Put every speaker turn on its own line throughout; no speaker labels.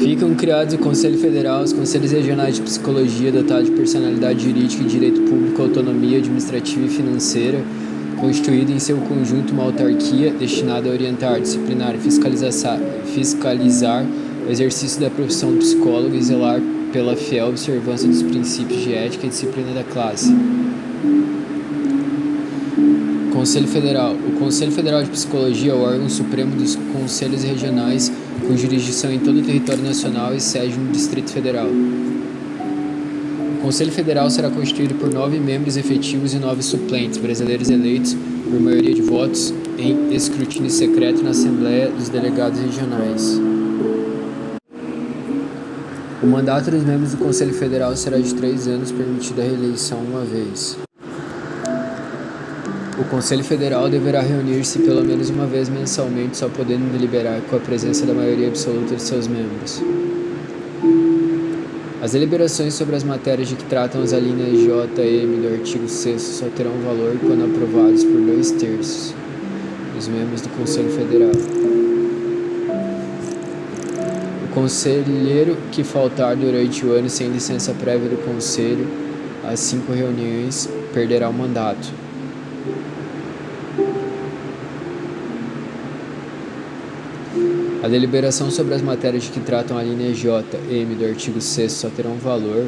Ficam criados o Conselho Federal, os Conselhos Regionais de Psicologia, dotados de personalidade jurídica e direito público, autonomia administrativa e financeira, constituído em seu conjunto uma autarquia destinada a orientar, disciplinar e fiscalizar o exercício da profissão do psicólogo e zelar pela fiel observância dos princípios de ética e disciplina da classe. Conselho Federal. O Conselho Federal de Psicologia é o órgão supremo dos conselhos regionais com jurisdição em todo o território nacional e sede no Distrito Federal. O Conselho Federal será constituído por 9 membros efetivos e 9 suplentes, brasileiros eleitos por maioria de votos em escrutínio secreto na Assembleia dos Delegados Regionais. O mandato dos membros do Conselho Federal será de 3 anos, permitida a reeleição uma vez. O Conselho Federal deverá reunir-se pelo menos uma vez mensalmente, só podendo deliberar com a presença da maioria absoluta de seus membros. As deliberações sobre as matérias de que tratam as alíneas J e M do artigo 6º só terão valor quando aprovados por 2/3 dos membros do Conselho Federal. O conselheiro que faltar durante o ano sem licença prévia do Conselho às 5 reuniões perderá o mandato. A deliberação sobre as matérias de que tratam a linha J e M do artigo 6º só terão valor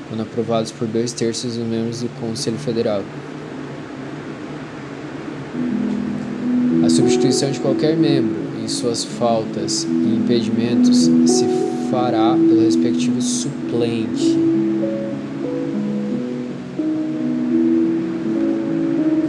quando aprovados por 2/3 dos membros do Conselho Federal. A substituição de qualquer membro em suas faltas e impedimentos se fará pelo respectivo suplente.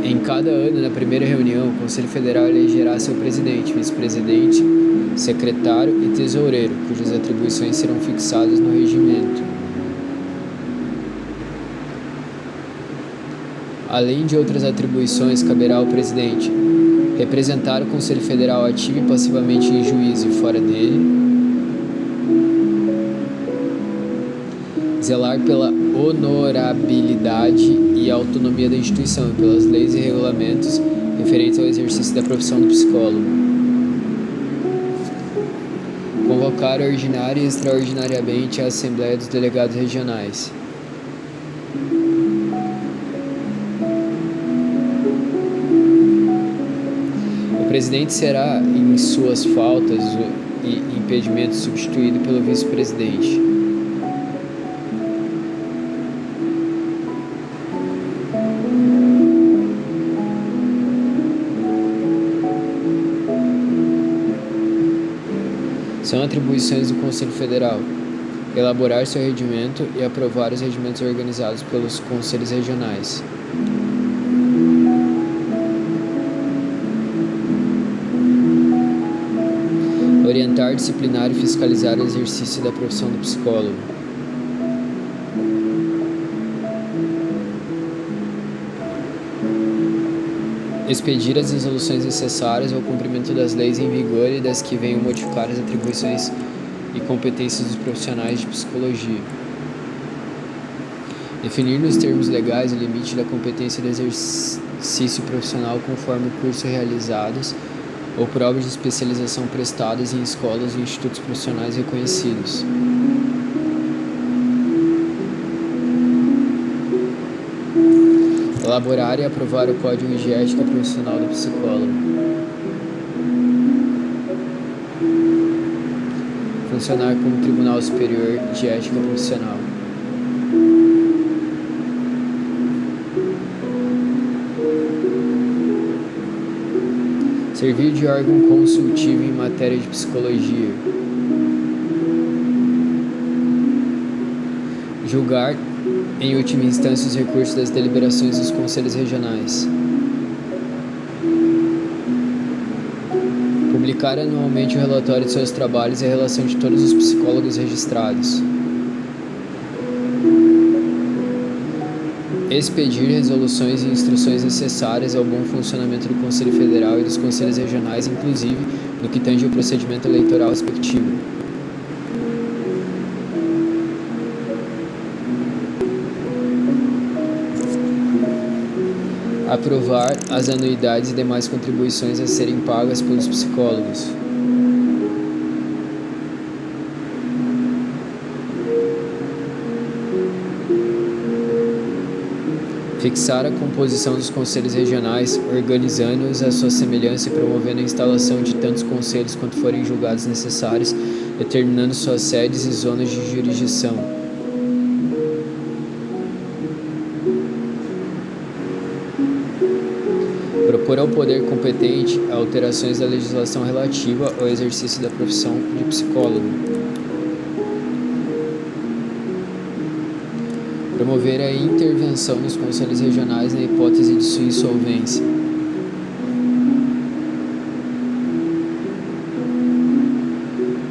Em cada ano, na primeira reunião, o Conselho Federal elegerá seu presidente, vice-presidente, secretário e tesoureiro, cujas atribuições serão fixadas no regimento. Além de outras atribuições, caberá ao presidente representar o Conselho Federal ativo e passivamente em juízo e fora dele, zelar pela honorabilidade e autonomia da instituição e pelas leis e regulamentos referentes ao exercício da profissão do psicólogo, convocar ordinária e extraordinariamente a Assembleia dos Delegados Regionais. O presidente será, em suas faltas e impedimentos, substituído pelo vice-presidente. São atribuições do Conselho Federal: elaborar seu regimento e aprovar os regimentos organizados pelos conselhos regionais. Orientar, disciplinar e fiscalizar o exercício da profissão do psicólogo. Expedir as resoluções necessárias ao cumprimento das leis em vigor e das que venham modificar as atribuições e competências dos profissionais de psicologia. Definir nos termos legais o limite da competência do exercício profissional conforme o curso realizados ou provas de especialização prestadas em escolas e institutos profissionais reconhecidos. Elaborar e aprovar o Código de Ética Profissional do Psicólogo. Funcionar como Tribunal Superior de Ética Profissional. Servir de órgão consultivo em matéria de psicologia. Julgar, em última instância, os recursos das deliberações dos conselhos regionais. Publicar anualmente o relatório de seus trabalhos e a relação de todos os psicólogos registrados. Expedir resoluções e instruções necessárias ao bom funcionamento do Conselho Federal e dos Conselhos Regionais, inclusive no que tange ao procedimento eleitoral respectivo. Aprovar as anuidades e demais contribuições a serem pagas pelos psicólogos. Fixar a composição dos conselhos regionais, organizando-os à sua semelhança e promovendo a instalação de tantos conselhos quanto forem julgados necessários, determinando suas sedes e zonas de jurisdição. Propor ao poder competente alterações da legislação relativa ao exercício da profissão de psicólogo. Promover a intervenção nos conselhos regionais na hipótese de sua insolvência.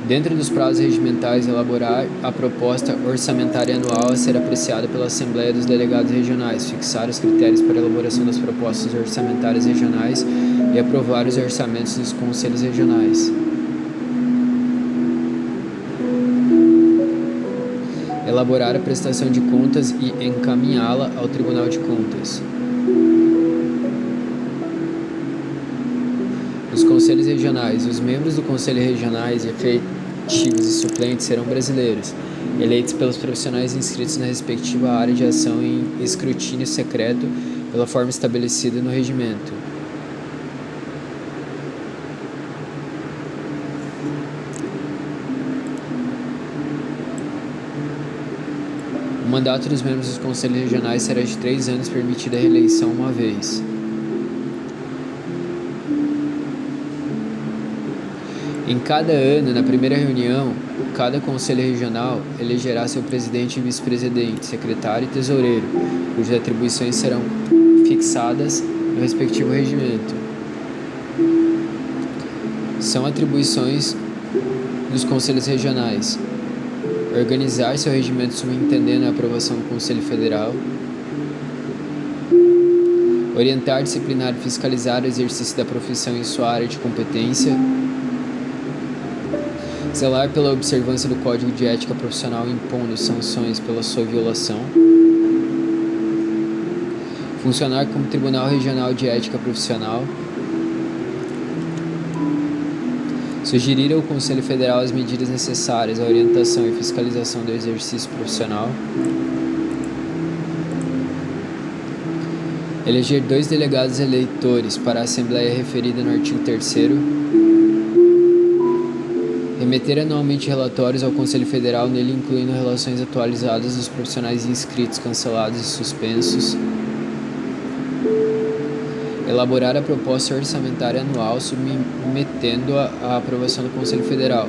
Dentro dos prazos regimentais, elaborar a proposta orçamentária anual a ser apreciada pela Assembleia dos Delegados Regionais, fixar os critérios para a elaboração das propostas orçamentárias regionais e aprovar os orçamentos dos conselhos regionais. Elaborar a prestação de contas e encaminhá-la ao Tribunal de Contas. Os conselhos regionais. Os membros do Conselho Regionais, efetivos e suplentes, serão brasileiros, eleitos pelos profissionais inscritos na respectiva área de ação em escrutínio secreto pela forma estabelecida no regimento. O mandato dos membros dos conselhos regionais será de 3 anos, permitida a reeleição uma vez. Em cada ano, na primeira reunião, cada conselho regional elegerá seu presidente e vice-presidente, secretário e tesoureiro, cujas atribuições serão fixadas no respectivo regimento. São atribuições dos conselhos regionais: organizar seu regimento subentendendo a aprovação do Conselho Federal, orientar, disciplinar e fiscalizar o exercício da profissão em sua área de competência, zelar pela observância do Código de Ética Profissional impondo sanções pela sua violação, funcionar como Tribunal Regional de Ética Profissional, sugerir ao Conselho Federal as medidas necessárias à orientação e fiscalização do exercício profissional, eleger 2 delegados eleitores para a Assembleia referida no artigo 3º, remeter anualmente relatórios ao Conselho Federal, nele incluindo relações atualizadas dos profissionais inscritos, cancelados e suspensos, elaborar a proposta orçamentária anual submetendo-a à aprovação do Conselho Federal,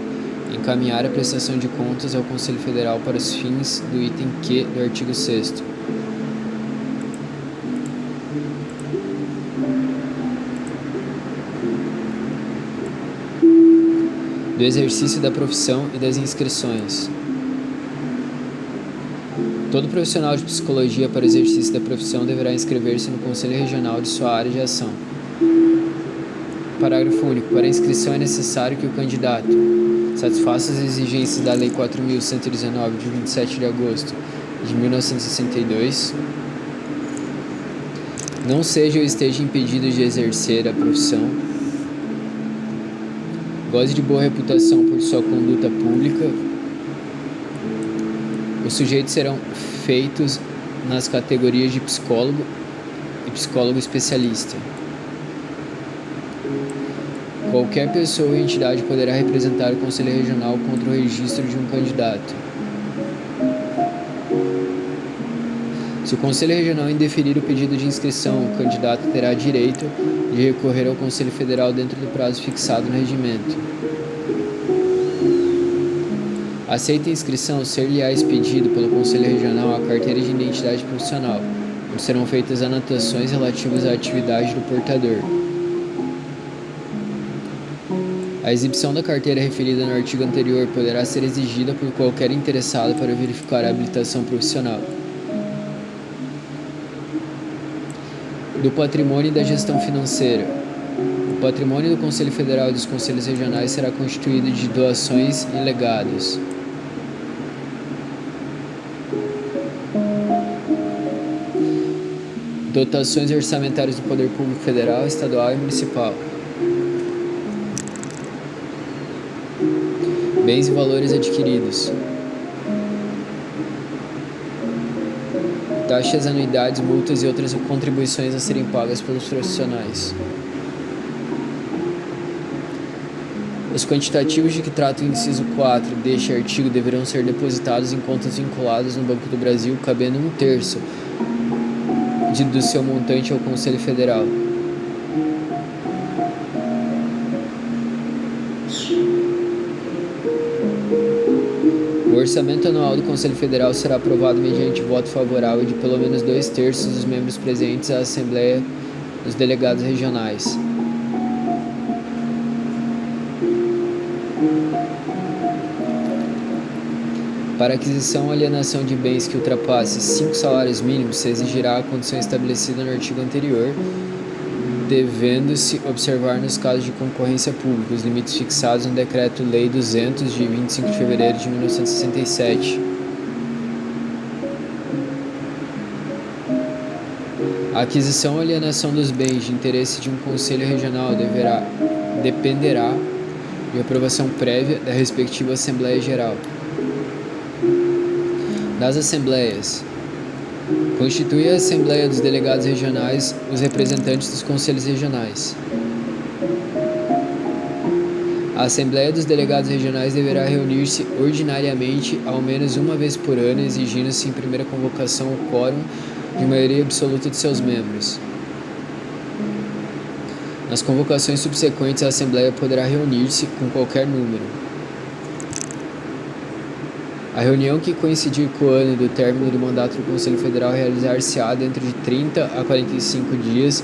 encaminhar a prestação de contas ao Conselho Federal para os fins do item Q do artigo 6º. Do exercício da profissão e das inscrições. Todo profissional de psicologia para o exercício da profissão deverá inscrever-se no Conselho Regional de sua área de ação. Parágrafo único. Para a inscrição é necessário que o candidato satisfaça as exigências da Lei 4.119, de 27 de agosto de 1962, não seja ou esteja impedido de exercer a profissão, goze de boa reputação por sua conduta pública. Os sujeitos serão feitos nas categorias de psicólogo e psicólogo especialista. Qualquer pessoa ou entidade poderá representar o Conselho Regional contra o registro de um candidato. Se o Conselho Regional indeferir o pedido de inscrição, o candidato terá direito de recorrer ao Conselho Federal dentro do prazo fixado no regimento. Aceita a inscrição, ser-lhe-á expedido pelo Conselho Regional a carteira de identidade profissional, onde serão feitas anotações relativas à atividade do portador. A exibição da carteira referida no artigo anterior poderá ser exigida por qualquer interessado para verificar a habilitação profissional. Do patrimônio e da gestão financeira. O patrimônio do Conselho Federal e dos Conselhos Regionais será constituído de doações e legados. Dotações orçamentárias do Poder Público Federal, Estadual e Municipal. Bens e valores adquiridos. taxas, anuidades, multas e outras contribuições a serem pagas pelos profissionais. Os quantitativos de que trata o inciso 4 deste artigo deverão ser depositados em contas vinculadas no Banco do Brasil, cabendo 1/3 do seu montante ao Conselho Federal. O orçamento anual do Conselho Federal será aprovado mediante voto favorável de pelo menos 2/3 dos membros presentes à Assembleia dos Delegados Regionais. Para aquisição ou alienação de bens que ultrapasse 5 salários mínimos, se exigirá a condição estabelecida no artigo anterior, devendo-se observar nos casos de concorrência pública os limites fixados no Decreto-Lei 200, de 25 de fevereiro de 1967. A aquisição ou alienação dos bens de interesse de um Conselho Regional dependerá de aprovação prévia da respectiva Assembleia Geral. Das Assembleias. Constitui a Assembleia dos Delegados Regionais os representantes dos Conselhos Regionais. A Assembleia dos Delegados Regionais deverá reunir-se ordinariamente ao menos uma vez por ano, exigindo-se em primeira convocação o quórum de maioria absoluta de seus membros. Nas convocações subsequentes, a Assembleia poderá reunir-se com qualquer número. A reunião que coincidir com o ano do término do mandato do Conselho Federal realizar-se-á dentro de 30 a 45 dias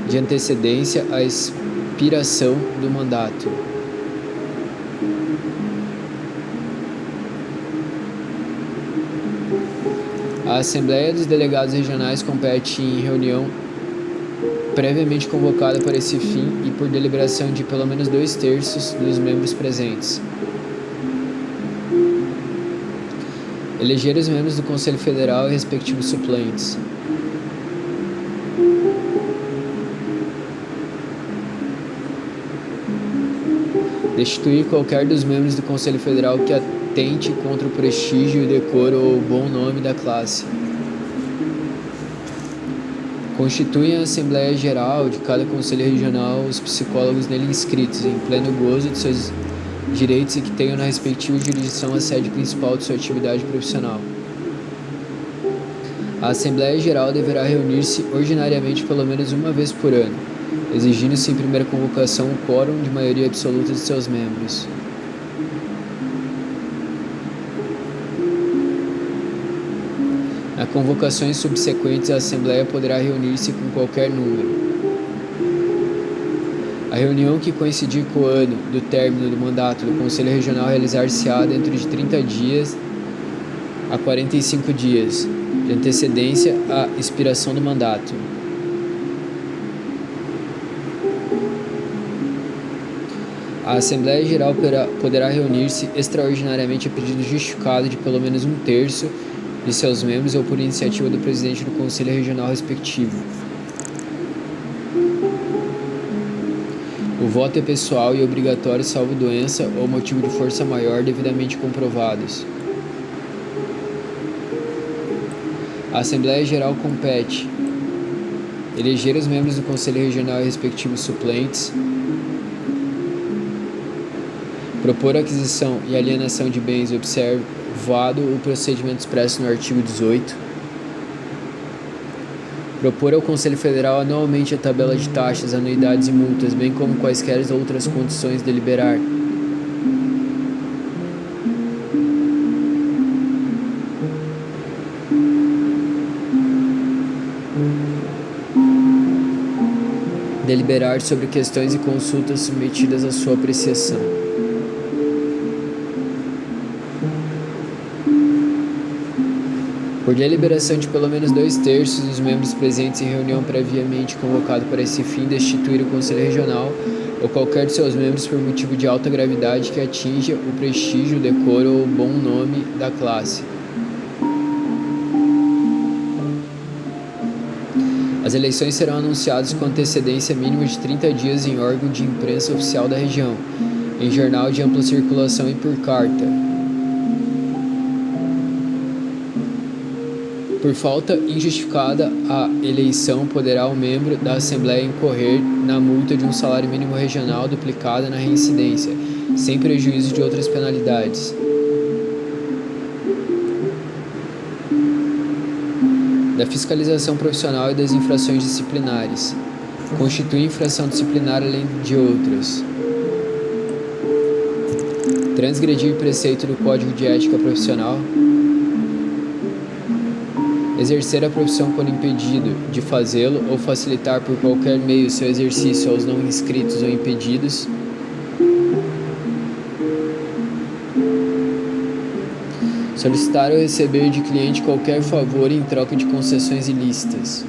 de antecedência à expiração do mandato. A Assembleia dos Delegados Regionais compete em reunião previamente convocada para esse fim e por deliberação de pelo menos 2/3 dos membros presentes. Eleger os membros do Conselho Federal e respectivos suplentes. Destituir qualquer dos membros do Conselho Federal que atente contra o prestígio, o decoro ou o bom nome da classe. Constituem a Assembleia Geral de cada Conselho Regional os psicólogos nele inscritos, em pleno gozo de seus direitos e que tenham na respectiva jurisdição a sede principal de sua atividade profissional. A Assembleia Geral deverá reunir-se ordinariamente pelo menos uma vez por ano, exigindo-se em primeira convocação o quórum de maioria absoluta de seus membros. Nas convocações subsequentes, a Assembleia poderá reunir-se com qualquer número. A reunião que coincidir com o ano do término do mandato do Conselho Regional realizar-se-á dentro de 30 dias a 45 dias de antecedência à expiração do mandato. A Assembleia Geral poderá reunir-se extraordinariamente a pedido justificado de pelo menos 1/3 de seus membros ou por iniciativa do presidente do Conselho Regional respectivo. O voto é pessoal e obrigatório salvo doença ou motivo de força maior devidamente comprovados. A Assembleia Geral compete eleger os membros do Conselho Regional e respectivos suplentes, propor a aquisição e alienação de bens observado o procedimento expresso no artigo 18, propor ao Conselho Federal anualmente a tabela de taxas, anuidades e multas, bem como quaisquer outras condições deliberar. Deliberar sobre questões e consultas submetidas à sua apreciação. Por deliberação de pelo menos 2/3 dos membros presentes em reunião previamente convocada para esse fim, destituir o Conselho Regional ou qualquer de seus membros por motivo de alta gravidade que atinja o prestígio, o decoro ou o bom nome da classe. As eleições serão anunciadas com antecedência mínima de 30 dias em órgão de imprensa oficial da região, em jornal de ampla circulação e por carta. Por falta injustificada à eleição, poderá o membro da Assembleia incorrer na multa de um salário mínimo regional duplicada na reincidência, sem prejuízo de outras penalidades. Da fiscalização profissional e das infrações disciplinares. Constitui infração disciplinar além de outras. Transgredir preceito do Código de Ética Profissional. Exercer a profissão quando impedido de fazê-lo ou facilitar por qualquer meio seu exercício aos não inscritos ou impedidos. Solicitar ou receber de cliente qualquer favor em troca de concessões ilícitas.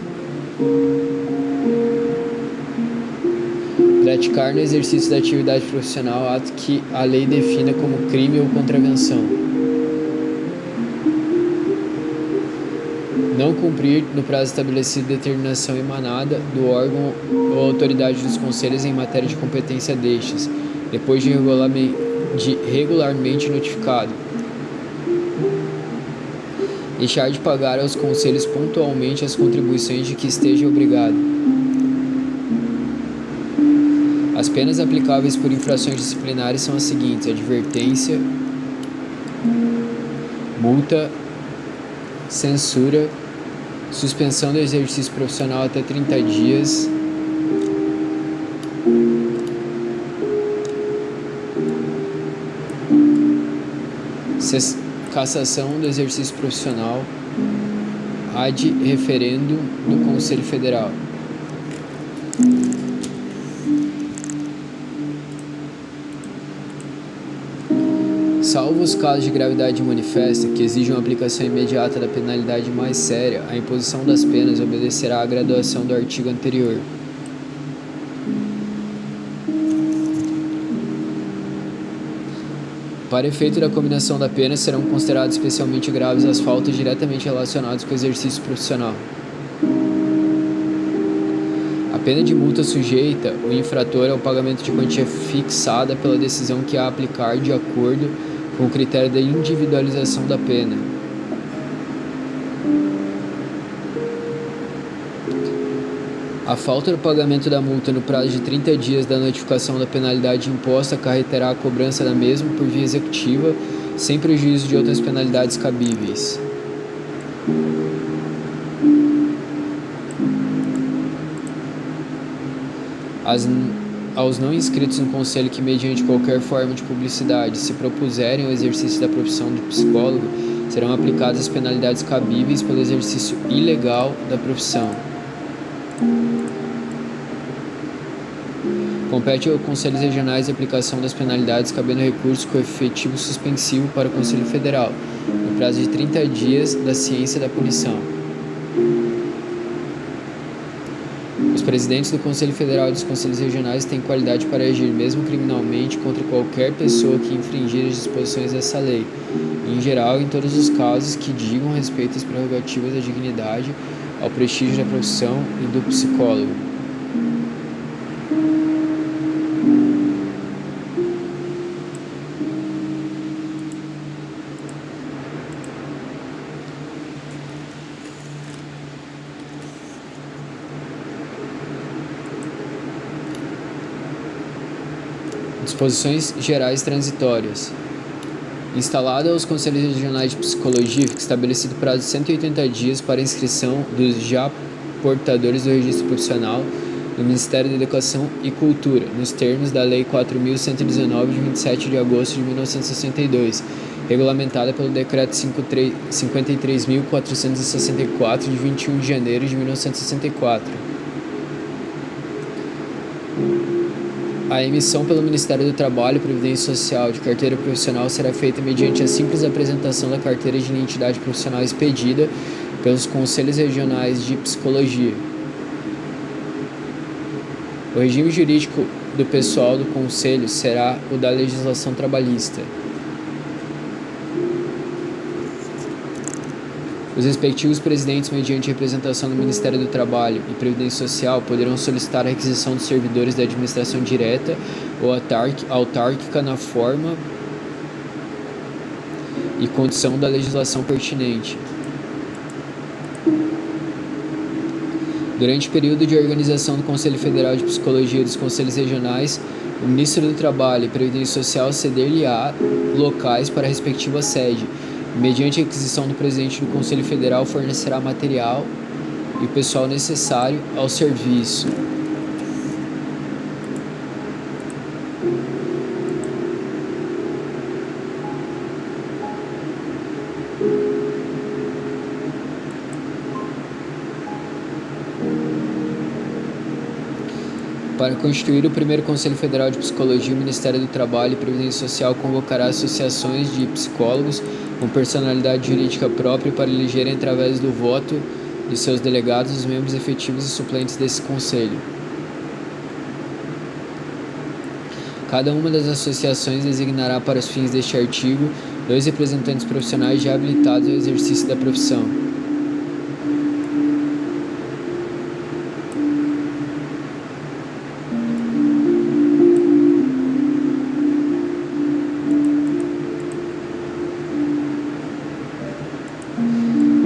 Praticar no exercício da atividade profissional ato que a lei defina como crime ou contravenção. Não cumprir, no prazo estabelecido, determinação emanada do órgão ou autoridade dos conselhos em matéria de competência destes, depois de regularmente notificado. Deixar de pagar aos conselhos pontualmente as contribuições de que esteja obrigado. As penas aplicáveis por infrações disciplinares são as seguintes: advertência, multa, censura, suspensão do exercício profissional até 30 dias, cassação do exercício profissional, ad referendo do Conselho Federal. Salvo os casos de gravidade manifesta que exijam a aplicação imediata da penalidade mais séria, a imposição das penas obedecerá à graduação do artigo anterior. Para efeito da combinação da pena, serão consideradas especialmente graves as faltas diretamente relacionadas com o exercício profissional. A pena de multa sujeita o infrator ao pagamento de quantia fixada pela decisão que a aplicar de acordo com o critério da individualização da pena. A falta do pagamento da multa no prazo de 30 dias da notificação da penalidade imposta acarreterá a cobrança da mesma por via executiva, sem prejuízo de outras penalidades cabíveis. Aos não inscritos no conselho que, mediante qualquer forma de publicidade, se propuserem ao exercício da profissão de psicólogo, serão aplicadas as penalidades cabíveis pelo exercício ilegal da profissão. Compete aos Conselhos Regionais a aplicação das penalidades, cabendo recurso com efetivo suspensivo para o Conselho Federal, no prazo de 30 dias da ciência da punição. Os presidentes do Conselho Federal e dos Conselhos Regionais têm qualidade para agir, mesmo criminalmente, contra qualquer pessoa que infringir as disposições dessa lei, e, em geral, em todos os casos que digam respeito às prerrogativas da dignidade, ao prestígio da profissão e do psicólogo. Disposições gerais transitórias. Instalado aos Conselhos Regionais de Psicologia, fica estabelecido prazo de 180 dias para inscrição dos já portadores do registro profissional no Ministério da Educação e Cultura, nos termos da Lei 4.119, de 27 de agosto de 1962, regulamentada pelo Decreto 53.464, de 21 de janeiro de 1964. A emissão pelo Ministério do Trabalho e Previdência Social de carteira profissional será feita mediante a simples apresentação da carteira de identidade profissional expedida pelos Conselhos Regionais de Psicologia. O regime jurídico do pessoal do Conselho será o da legislação trabalhista. Os respectivos presidentes, mediante representação do Ministério do Trabalho e Previdência Social, poderão solicitar a requisição dos servidores da administração direta ou autárquica na forma e condição da legislação pertinente. Durante o período de organização do Conselho Federal de Psicologia e dos Conselhos Regionais, o Ministro do Trabalho e Previdência Social ceder-lhe-á locais para a respectiva sede. Mediante a aquisição do presidente do Conselho Federal, fornecerá material e o pessoal necessário ao serviço. Para constituir o primeiro Conselho Federal de Psicologia, o Ministério do Trabalho e Previdência Social convocará associações de psicólogos com personalidade jurídica própria para elegerem, através do voto de seus delegados, os membros efetivos e suplentes desse Conselho. Cada uma das associações designará, para os fins deste artigo, 2 representantes profissionais já habilitados ao exercício da profissão.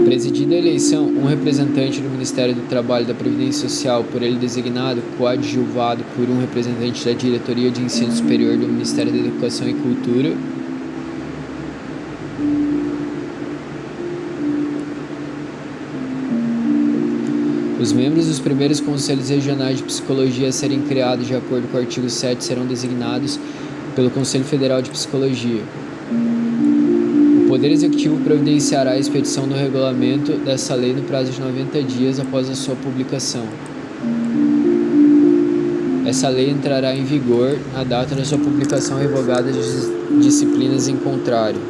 Presidida a eleição, um representante do Ministério do Trabalho e da Previdência Social, por ele designado, coadjuvado por um representante da Diretoria de Ensino Superior do Ministério da Educação e Cultura. Os membros dos primeiros Conselhos Regionais de Psicologia a serem criados de acordo com o artigo 7 serão designados pelo Conselho Federal de Psicologia. O Poder Executivo providenciará a expedição do regulamento dessa lei no prazo de 90 dias após a sua publicação. Essa lei entrará em vigor na data da sua publicação, revogadas as disciplinas em contrário.